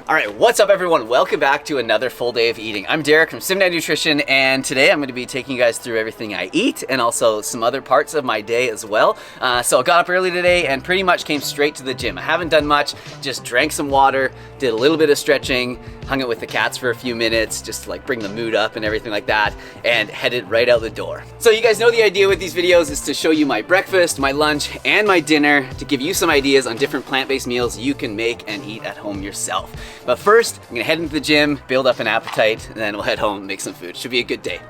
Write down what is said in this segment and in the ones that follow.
All right, what's up everyone? Welcome back to another full day of eating. I'm Derek from Simnett Nutrition, and today I'm going to be taking you guys through everything I eat and also some other parts of my day as well. So I got up early today and pretty much came straight to the gym. I haven't done much, just drank some water, did a little bit of stretching, hung out with the cats for a few minutes just to like bring the mood up and everything like that, and headed right out the door. So you guys know the idea with these videos is to show you my breakfast, my lunch, and my dinner to give you some ideas on different plant-based meals you can make and eat at home yourself. But first, I'm gonna head into the gym, build up an appetite, and then we'll head home and make some food. Should be a good day.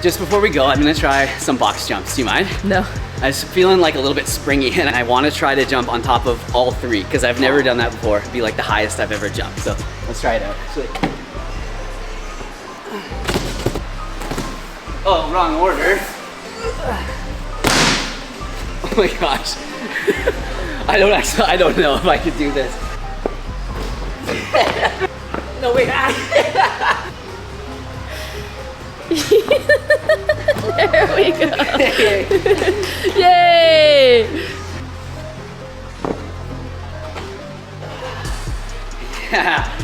Just before we go, I'm gonna try some box jumps. Do you mind? No. I was feeling like a little bit springy and I wanna try to jump on top of all three because I've never done that before. It'd be like the highest I've ever jumped. So let's try it out. Oh, wrong order. Oh my gosh. I don't know if I could do this. No, wait. There we go. Yay! Yeah.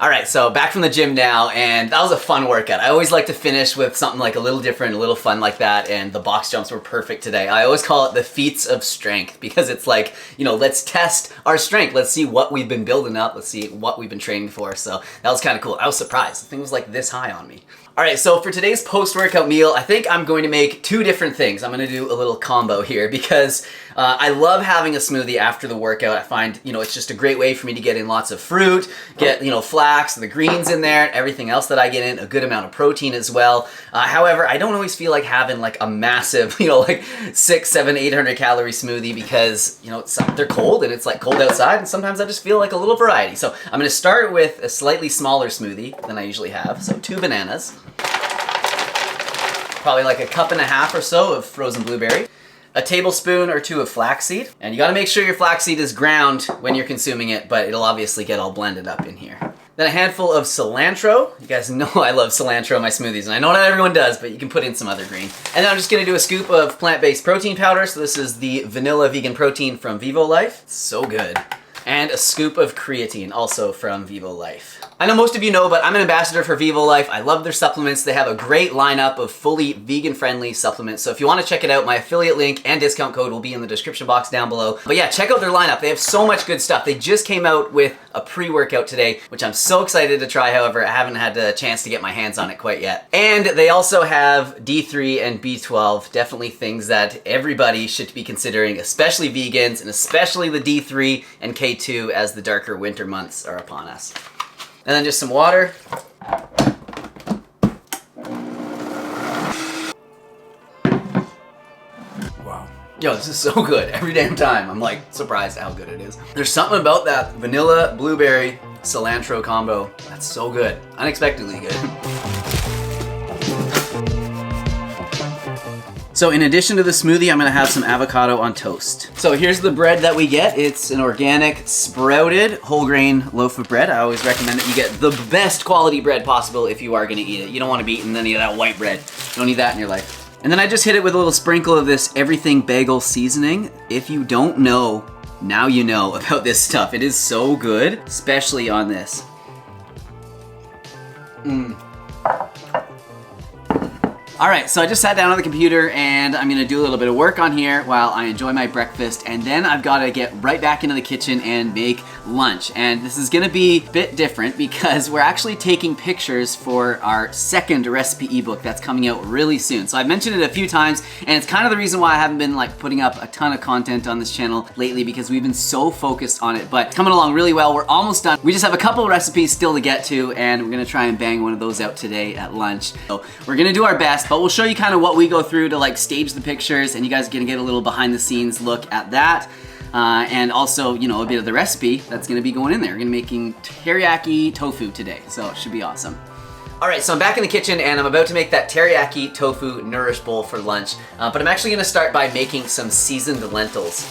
All right, so back from the gym now, and that was a fun workout. I always like to finish with something like a little different, a little fun like that, and the box jumps were perfect today. I always call it the feats of strength because it's like, you know, let's test our strength. Let's see what we've been building up. Let's see what we've been training for. So that was kind of cool. I was surprised. The thing was like this high on me. All right, so for today's post-workout meal, I think I'm going to make two different things. I'm gonna do a little combo here because I love having a smoothie after the workout. I find, you know, it's just a great way for me to get in lots of fruit, get, you know, flax, the greens in there, everything else that I get in, a good amount of protein as well. However, I don't always feel like having like a massive, you know, like 600, 700, 800 calorie smoothie because, you know, they're cold and it's like cold outside and sometimes I just feel like a little variety. So I'm gonna start with a slightly smaller smoothie than I usually have. So 2 bananas. Probably like a cup and a half or so of frozen blueberry, a tablespoon or 2 of flaxseed, and you gotta make sure your flaxseed is ground when you're consuming it, but it'll obviously get all blended up in here. Then a handful of cilantro. You guys know I love cilantro in my smoothies, and I know not everyone does, but you can put in some other green. And then I'm just gonna do a scoop of plant-based protein powder. So this is the vanilla vegan protein from Vivo Life. It's so good. And a scoop of creatine, also from Vivo Life. I know most of you know, but I'm an ambassador for Vivo Life. I love their supplements. They have a great lineup of fully vegan-friendly supplements. So if you want to check it out, my affiliate link and discount code will be in the description box down below. But yeah, check out their lineup. They have so much good stuff. They just came out with a pre-workout today, which I'm so excited to try. However, I haven't had a chance to get my hands on it quite yet. And they also have D3 and B12, definitely things that everybody should be considering, especially vegans, and especially the D3 and K2 as the darker winter months are upon us. And then just some water. Wow. Yo, this is so good. Every damn time I'm like surprised at how good it is. There's something about that vanilla, blueberry, cilantro combo that's so good. Unexpectedly good. So in addition to the smoothie, I'm gonna have some avocado on toast. So here's the bread that we get. It's an organic, sprouted, whole grain loaf of bread. I always recommend that you get the best quality bread possible if you are gonna eat it. You don't wanna be eating any of that white bread. You don't need that in your life. And then I just hit it with a little sprinkle of this everything bagel seasoning. If you don't know, now you know about this stuff. It is so good, especially on this. All right, so I just sat down on the computer and I'm gonna do a little bit of work on here while I enjoy my breakfast, and then I've gotta get right back into the kitchen and make lunch. And this is gonna be a bit different because we're actually taking pictures for our second recipe ebook that's coming out really soon. So I've mentioned it a few times, and it's kind of the reason why I haven't been like putting up a ton of content on this channel lately, because we've been so focused on it, but it's coming along really well. We're almost done. We just have a couple of recipes still to get to, and we're gonna try and bang one of those out today at lunch. So we're gonna do our best, but we'll show you kind of what we go through to like stage the pictures, and you guys are gonna get a little behind the scenes look at that. And also, you know, a bit of the recipe that's gonna be going in there. We're gonna be making teriyaki tofu today, so it should be awesome. All right, so I'm back in the kitchen and I'm about to make that teriyaki tofu nourish bowl for lunch, but I'm actually gonna start by making some seasoned lentils.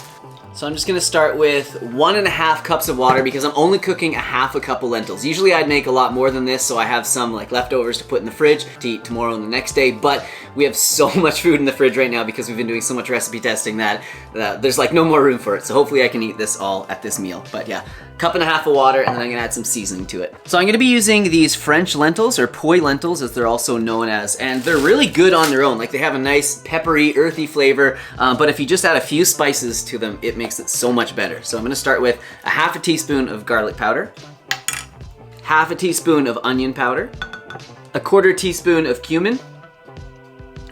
So I'm just gonna start with 1.5 cups of water because I'm only cooking 1/2 cup of lentils. Usually I'd make a lot more than this, so I have some like leftovers to put in the fridge to eat tomorrow and the next day, but we have so much food in the fridge right now because we've been doing so much recipe testing that there's like no more room for it. So hopefully I can eat this all at this meal. But yeah, 1.5 cups of water, and then I'm gonna add some seasoning to it. So I'm gonna be using these French lentils, or poi lentils as they're also known as, and they're really good on their own. Like they have a nice peppery, earthy flavor, but if you just add a few spices to them, it makes it so much better. So I'm gonna start with 1/2 teaspoon of garlic powder, 1/2 teaspoon of onion powder, 1/4 teaspoon of cumin,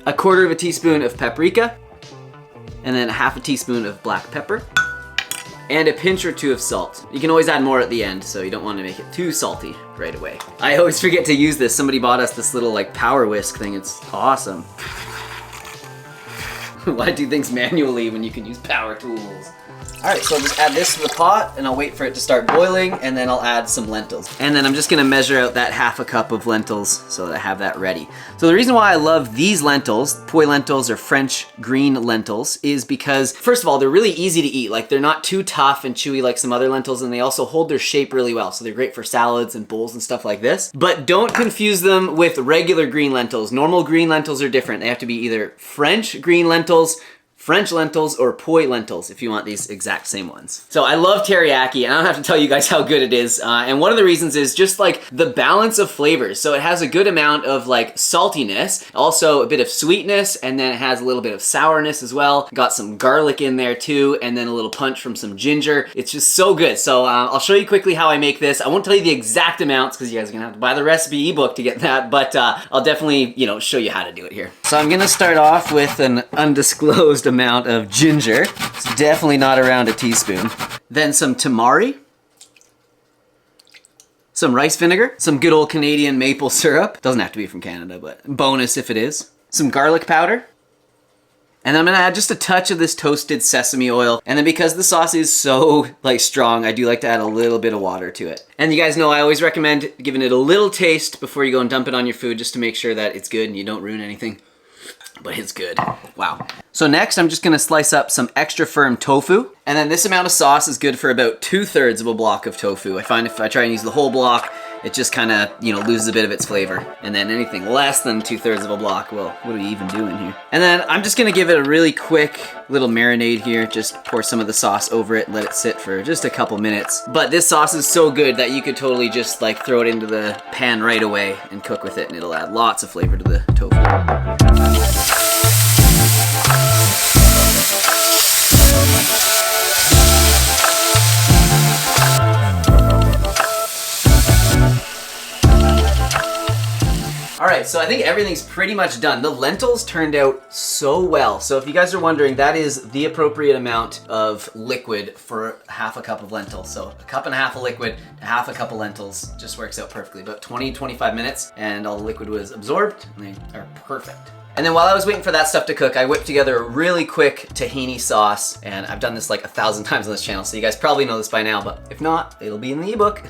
1/4 teaspoon of paprika, and then 1/2 teaspoon of black pepper, and a pinch or 2 of salt. You can always add more at the end, so you don't want to make it too salty right away. I always forget to use this. Somebody bought us this little like power whisk thing. It's awesome. Why do things manually when you can use power tools? All right, so I'll just add this to the pot and I'll wait for it to start boiling, and then I'll add some lentils. And then I'm just gonna measure out that 1/2 cup of lentils so that I have that ready. So the reason why I love these lentils, poi lentils or French green lentils, is because first of all, they're really easy to eat. Like they're not too tough and chewy like some other lentils, and they also hold their shape really well. So they're great for salads and bowls and stuff like this. But don't confuse them with regular green lentils. Normal green lentils are different. They have to be either French green lentils, French lentils, or poi lentils if you want these exact same ones. So I love teriyaki, and I don't have to tell you guys how good it is. And one of the reasons is just like the balance of flavors. So it has a good amount of like saltiness, also a bit of sweetness, and then it has a little bit of sourness as well. Got some garlic in there too, and then a little punch from some ginger. It's just so good. So I'll show you quickly how I make this. I won't tell you the exact amounts because you guys are gonna have to buy the recipe ebook to get that, but I'll definitely, you know, show you how to do it here. So I'm gonna start off with an undisclosed amount of ginger. It's definitely not around a teaspoon. Then some tamari, some rice vinegar, some good old Canadian maple syrup. Doesn't have to be from Canada, but bonus if it is. Some garlic powder. And I'm gonna add just a touch of this toasted sesame oil. And then because the sauce is so like strong, I do like to add a little bit of water to it. And you guys know I always recommend giving it a little taste before you go and dump it on your food, just to make sure that it's good and you don't ruin anything. But it's good. Wow. So next I'm just gonna slice up some extra firm tofu. And then this amount of sauce is good for about 2/3 of a block of tofu. I find if I try and use the whole block, it just kind of, you know, loses a bit of its flavor. And then anything less than 2/3 of a block, well, what are we even doing here? And then I'm just gonna give it a really quick little marinade here. Just pour some of the sauce over it, let it sit for just a couple minutes. But this sauce is so good that you could totally just like throw it into the pan right away and cook with it, and it'll add lots of flavor to the tofu. All right, so I think everything's pretty much done. The lentils turned out so well. So if you guys are wondering, that is the appropriate amount of liquid for 1/2 cup of lentils. So 1.5 cups of liquid to 1/2 cup of lentils just works out perfectly. About 20-25 minutes, and all the liquid was absorbed, and they are perfect. And then while I was waiting for that stuff to cook, I whipped together a really quick tahini sauce, and I've done this like 1,000 times on this channel, so you guys probably know this by now, but if not, it'll be in the ebook.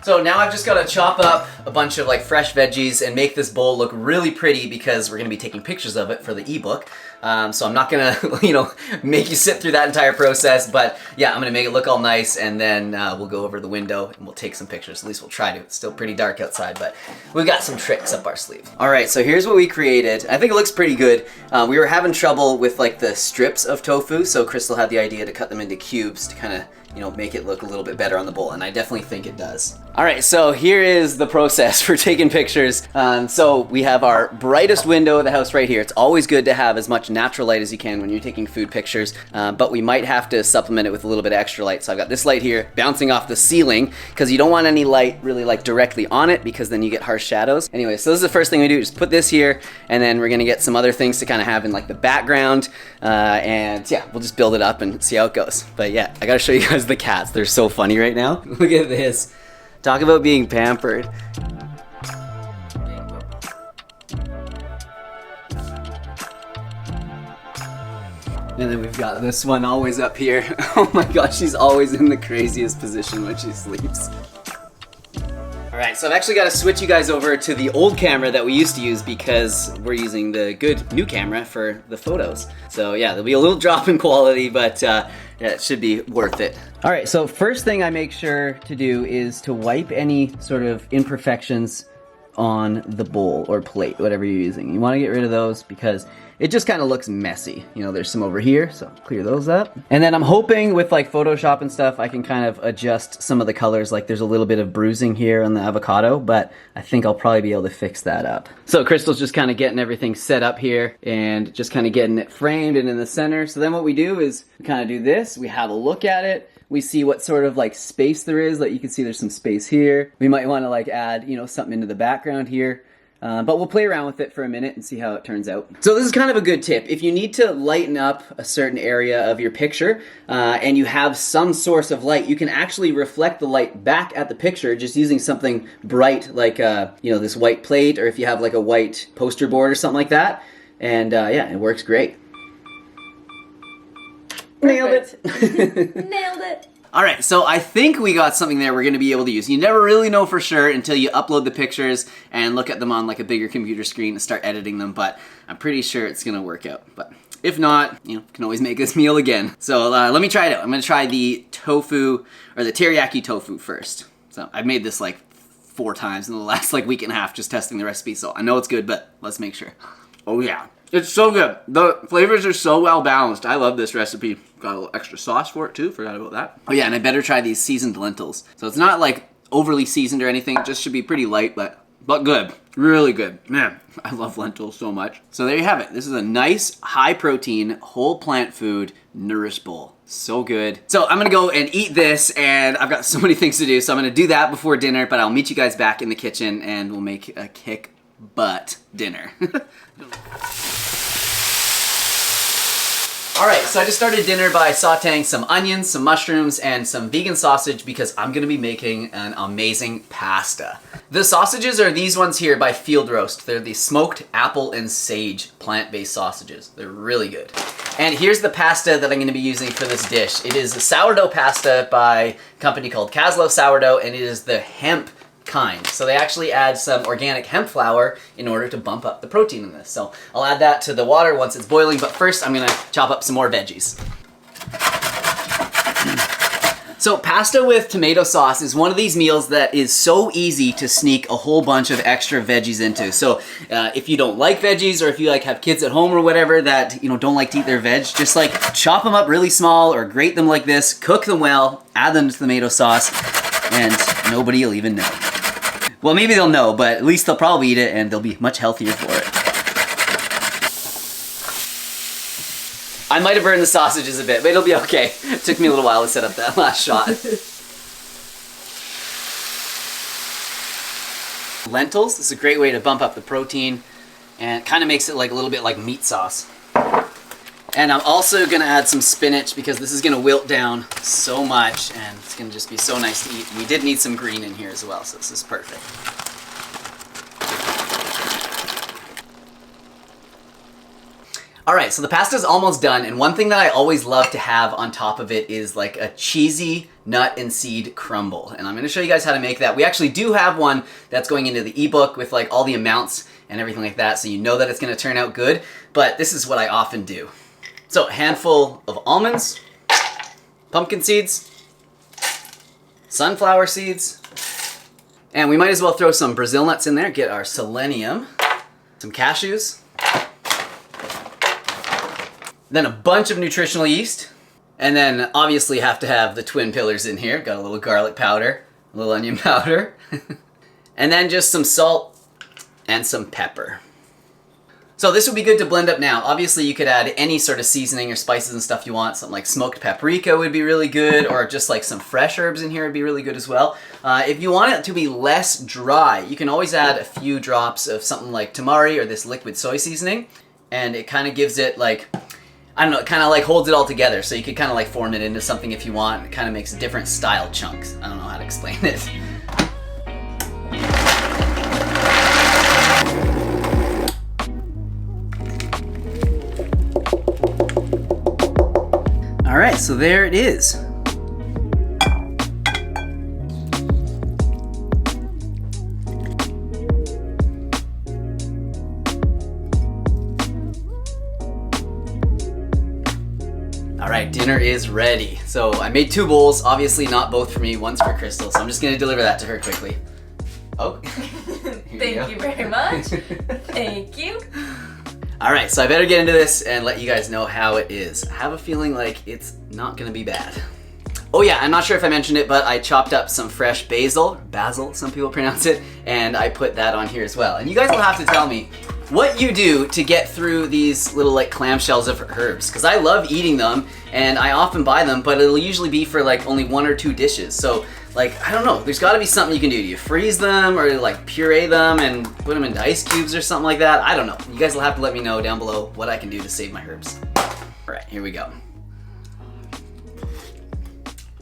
So now I've just got to chop up a bunch of like fresh veggies and make this bowl look really pretty because we're gonna be taking pictures of it for the ebook. So I'm not gonna, you know, make you sit through that entire process, but yeah, I'm gonna make it look all nice, and then we'll go over the window and we'll take some pictures. At least we'll try to. It's still pretty dark outside, but we've got some tricks up our sleeve. All right, so here's what we created. I think it looks pretty good. We were having trouble with like the strips of tofu, so Crystal had the idea to cut them into cubes to kind of you know, make it look a little bit better on the bowl, and I definitely think it does. All right, so here is the process for taking pictures. So we have our brightest window of the house right here. It's always good to have as much natural light as you can when you're taking food pictures, but we might have to supplement it with a little bit of extra light. So I've got this light here bouncing off the ceiling because you don't want any light really like directly on it because then you get harsh shadows. Anyway, so this is the first thing we do, just put this here, and then we're gonna get some other things to kind of have in like the background, and yeah, we'll just build it up and see how it goes. But yeah, I gotta show you guys the cats. They're so funny right now. Look at this. Talk about being pampered. And then we've got this one always up here. Oh my gosh, she's always in the craziest position when she sleeps. All right, so I've actually got to switch you guys over to the old camera that we used to use because we're using the good new camera for the photos. So yeah, there'll be a little drop in quality, but yeah, it should be worth it. All right, so first thing I make sure to do is to wipe any sort of imperfections on the bowl or plate, whatever you're using. You want to get rid of those because it just kind of looks messy. You know, there's some over here, so clear those up. And then I'm hoping with like Photoshop and stuff, I can kind of adjust some of the colors. Like there's a little bit of bruising here on the avocado, but I think I'll probably be able to fix that up. So Crystal's just kind of getting everything set up here and just kind of getting it framed and in the center. So then what we do is we kind of do this, we have a look at it, we see what sort of like space there is. Like you can see there's some space here. We might want to like add, you know, something into the background here. But we'll play around with it for a minute and see how it turns out. So this is kind of a good tip. If you need to lighten up a certain area of your picture and you have some source of light, you can actually reflect the light back at the picture just using something bright like you know, this white plate, or if you have like a white poster board or something like that. And yeah, it works great. Nailed it. Nailed it. All right, so I think we got something there we're gonna be able to use. You never really know for sure until you upload the pictures and look at them on like a bigger computer screen and start editing them, but I'm pretty sure it's gonna work out. But if not, you know, can always make this meal again. So let me try it out. I'm gonna try the tofu, or the teriyaki tofu first. So I've made this like 4 times in the last like week and a half just testing the recipe, so I know it's good, but let's make sure. Oh yeah. It's so good. The flavors are so well balanced. I love this recipe. Got a little extra sauce for it too. Forgot about that. Oh yeah, and I better try these seasoned lentils. So it's not like overly seasoned or anything. It just should be pretty light, but good. Really good. Man, I love lentils so much. So there you have it. This is a nice, high protein, whole plant food, nourished bowl. So good. So I'm gonna go and eat this, and I've got so many things to do. So I'm gonna do that before dinner, but I'll meet you guys back in the kitchen and we'll make a kick butt dinner. All right, so I just started dinner by sauteing some onions, some mushrooms, and some vegan sausage because I'm gonna be making an amazing pasta. The sausages are these ones here by Field Roast. They're the smoked apple and sage plant-based sausages. They're really good. And here's the pasta that I'm gonna be using for this dish. It is a sourdough pasta by a company called Caslow Sourdough, and it is the hemp kind. So they actually add some organic hemp flour in order to bump up the protein in this. So I'll add that to the water once it's boiling, but first I'm gonna chop up some more veggies. So pasta with tomato sauce is one of these meals that is so easy to sneak a whole bunch of extra veggies into. So if you don't like veggies, or if you like have kids at home or whatever that, you know, don't like to eat their veg, just like chop them up really small or grate them like this, cook them well, add them to tomato sauce, and nobody will even know. Well, maybe they'll know, but at least they'll probably eat it and they'll be much healthier for it. I might have burned the sausages a bit, but it'll be okay. It took me a little while to set up that last shot. Lentils, this is a great way to bump up the protein, and it kind of makes it like a little bit like meat sauce. And I'm also gonna add some spinach because this is gonna wilt down so much and it's gonna just be so nice to eat. We did need some green in here as well, so this is perfect. All right, so the pasta's almost done, and one thing that I always love to have on top of it is like a cheesy nut and seed crumble. And I'm gonna show you guys how to make that. We actually do have one that's going into the ebook with like all the amounts and everything like that, so you know that it's gonna turn out good, but this is what I often do. So a handful of almonds, pumpkin seeds, sunflower seeds, and we might as well throw some Brazil nuts in there, get our selenium, some cashews, then a bunch of nutritional yeast, And then obviously have to have the twin pillars in here. Got a little garlic powder, a little onion powder, and then just some salt and some pepper. So this would be good to blend up now. Obviously you could add any sort of seasoning or spices and stuff you want. Something like smoked paprika would be really good, or just like some fresh herbs in here would be really good as well. If you want it to be less dry, you can always add a few drops of something like tamari or this liquid soy seasoning, and it kind of gives it like, I don't know, it kind of like holds it all together. So you could kind of like form it into something if you want. It kind of makes different style chunks. I don't know how to explain it. All right, so there it is. All right, dinner is ready. So I made 2 bowls, obviously not both for me, one's for Crystal. So I'm just gonna deliver that to her quickly. Oh, Thank you very much. Thank you. All right, so I better get into this and let you guys know how it is. I have a feeling like it's not gonna be bad. Oh yeah, I'm not sure if I mentioned it, but I chopped up some fresh basil, some people pronounce it, and I put that on here as well. And you guys will have to tell me what you do to get through these little like clamshells of herbs, because I love eating them and I often buy them, but it'll usually be for like only 1 or 2 dishes. So like, I don't know, there's gotta be something you can do. Do you freeze them or like puree them and put them into ice cubes or something like that? I don't know. You guys will have to let me know down below what I can do to save my herbs. All right, here we go.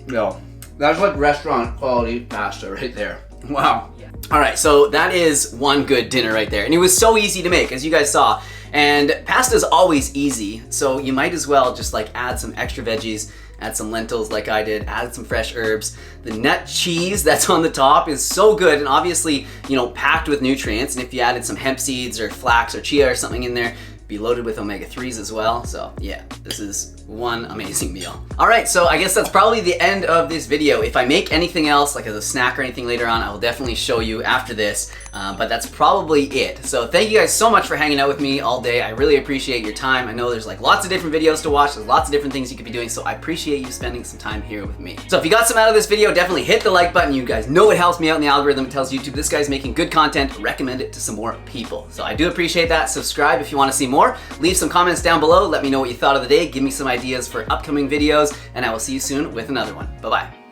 No, that's like restaurant quality pasta right there. Wow. Yeah. All right, so that is one good dinner right there. And it was so easy to make, as you guys saw. And pasta's always easy, so you might as well just like add some extra veggies, add some lentils like I did, add some fresh herbs. The nut cheese that's on the top is so good and obviously, you know, packed with nutrients. And if you added some hemp seeds or flax or chia or something in there, be loaded with omega-3s as well. So yeah, this is one amazing meal. All right, so I guess that's probably the end of this video. If I make anything else, like as a snack or anything later on, I will definitely show you after this, but that's probably it. So thank you guys so much for hanging out with me all day. I really appreciate your time. I know there's like lots of different videos to watch. There's lots of different things you could be doing, so I appreciate you spending some time here with me. So if you got some out of this video, definitely hit the like button. You guys know it helps me out in the algorithm. It tells YouTube this guy's making good content. Recommend it to some more people. So I do appreciate that. Subscribe if you want to see more. Leave some comments down below. Let me know what you thought of the day. Give me some ideas for upcoming videos, and I will see you soon with another one. Bye-bye.